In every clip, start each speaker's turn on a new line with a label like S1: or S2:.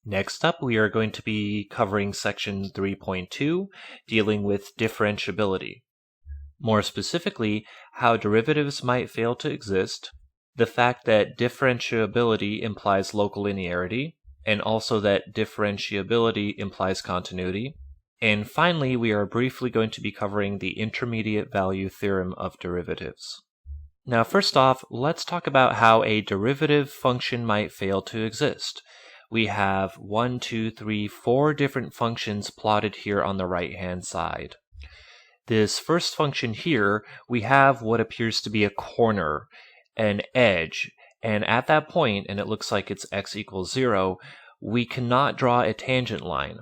S1: Next up, we are going to be covering section 3.2, dealing with differentiability. More specifically, how derivatives might fail to exist, the fact that differentiability implies local linearity, and also that differentiability implies continuity. And finally, we are briefly going to be covering the intermediate value theorem of derivatives. Now, first off, let's talk about how a derivative function might fail to exist. We have 4 different functions plotted here on the right-hand side. This first function here, we have what appears to be a corner, an edge, and at that point, and it looks like it's x equals 0, we cannot draw a tangent line.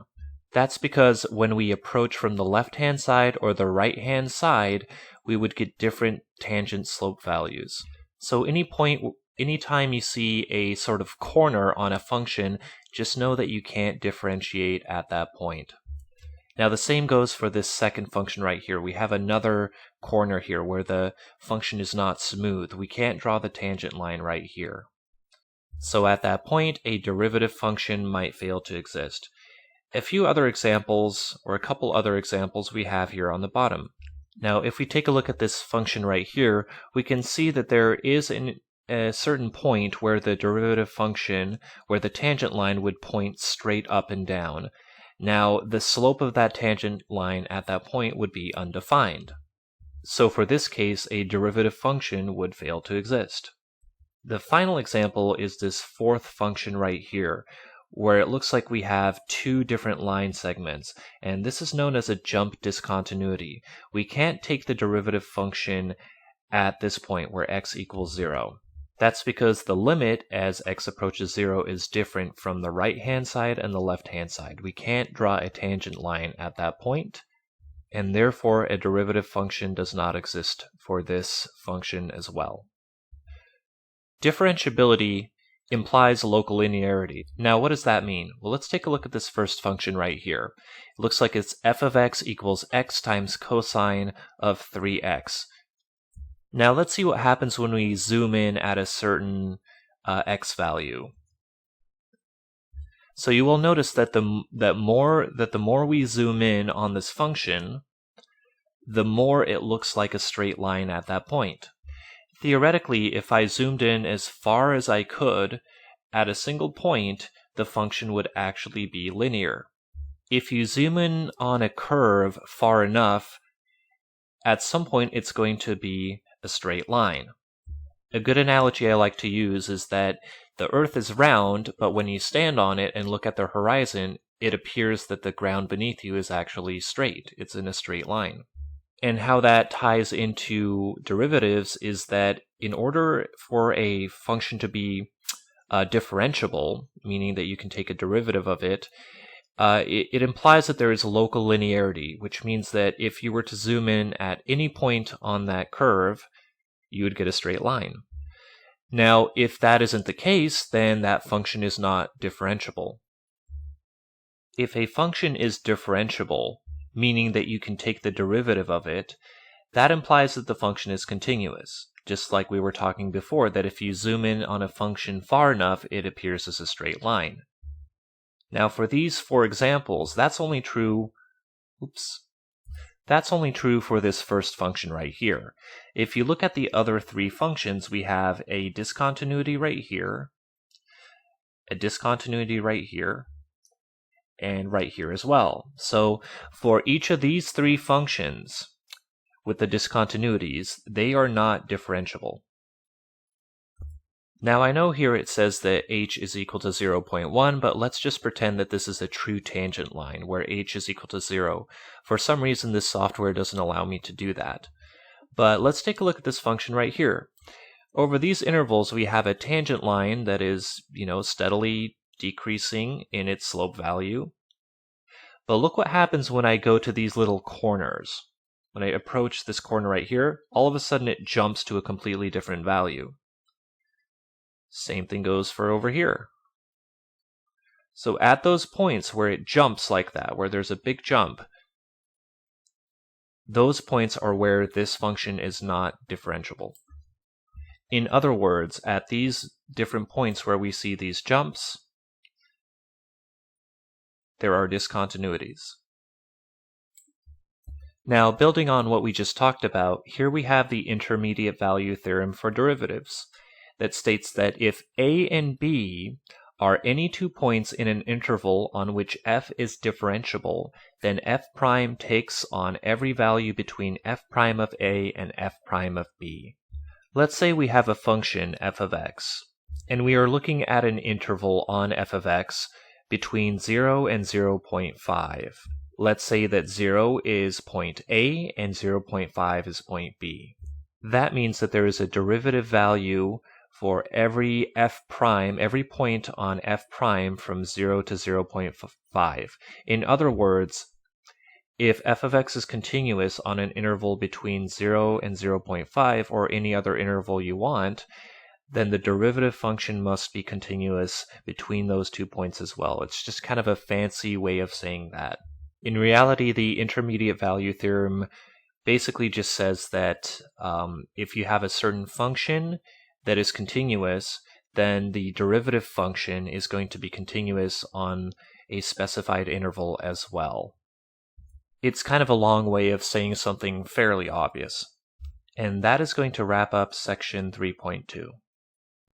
S1: That's because when we approach from the left-hand side or the right-hand side, we would get different tangent slope values. So anytime you see a sort of corner on a function, just know that you can't differentiate at that point. Now the same goes for this second function right here. We have another corner here where the function is not smooth. We can't draw the tangent line right here. So at that point, a derivative function might fail to exist. A few other examples, or a couple other examples we have here on the bottom. Now if we take a look at this function right here, we can see that there is a certain point where the derivative function, where the tangent line would point straight up and down. Now the slope of that tangent line at that point would be undefined. So for this case, a derivative function would fail to exist. The final example is this fourth function right here, where it looks like we have two different line segments, and this is known as a jump discontinuity. We can't take the derivative function at this point where x equals 0. That's because the limit as x approaches 0 is different from the right-hand side and the left-hand side. We can't draw a tangent line at that point, and therefore a derivative function does not exist for this function as well. Differentiability implies local linearity. Now what does that mean? Well, let's take a look at this first function right here. It looks like it's f of x equals x times cosine of 3x. Now let's see what happens when we zoom in at a certain x value. So you will notice that the more we zoom in on this function, the more it looks like a straight line at that point. Theoretically, if I zoomed in as far as I could, at a single point, the function would actually be linear. If you zoom in on a curve far enough, at some point it's going to be a straight line. A good analogy I like to use is that the Earth is round, but when you stand on it and look at the horizon, it appears that the ground beneath you is actually straight. It's in a straight line. And how that ties into derivatives is that in order for a function to be differentiable, meaning that you can take a derivative of it, it implies that there is local linearity, which means that if you were to zoom in at any point on that curve, you would get a straight line. Now, if that isn't the case, then that function is not differentiable. If a function is differentiable, meaning that you can take the derivative of it, that implies that the function is continuous. Just like we were talking before, that if you zoom in on a function far enough, it appears as a straight line. Now for these four examples, that's only true for this first function right here. If you look at the other three functions, we have a discontinuity right here, a discontinuity right here, and right here as well. So for each of these three functions with the discontinuities, they are not differentiable. Now I know here it says that h is equal to 0.1, but let's just pretend that this is a true tangent line where h is equal to 0. For some reason this software doesn't allow me to do that. But let's take a look at this function right here. Over these intervals we have a tangent line that is, steadily decreasing in its slope value. But look what happens when I go to these little corners. When I approach this corner right here, all of a sudden it jumps to a completely different value. Same thing goes for over here. So at those points where it jumps like that, where there's a big jump, those points are where this function is not differentiable. In other words, at these different points where we see these jumps, there are discontinuities. Now, building on what we just talked about, here we have the intermediate value theorem for derivatives that states that if A and B are any 2 points in an interval on which f is differentiable, then f prime takes on every value between f prime of A and f prime of B. Let's say we have a function f of x, and we are looking at an interval on f of x between 0 and 0.5. Let's say that 0 is point A and 0.5 is point B. That means that there is a derivative value for every f prime, every point on f prime from 0 to 0.5. In other words, if f of x is continuous on an interval between 0 and 0.5 or any other interval you want, then the derivative function must be continuous between those 2 points as well. It's just kind of a fancy way of saying that. In reality, the intermediate value theorem basically just says that if you have a certain function that is continuous, then the derivative function is going to be continuous on a specified interval as well. It's kind of a long way of saying something fairly obvious. And that is going to wrap up section 3.2.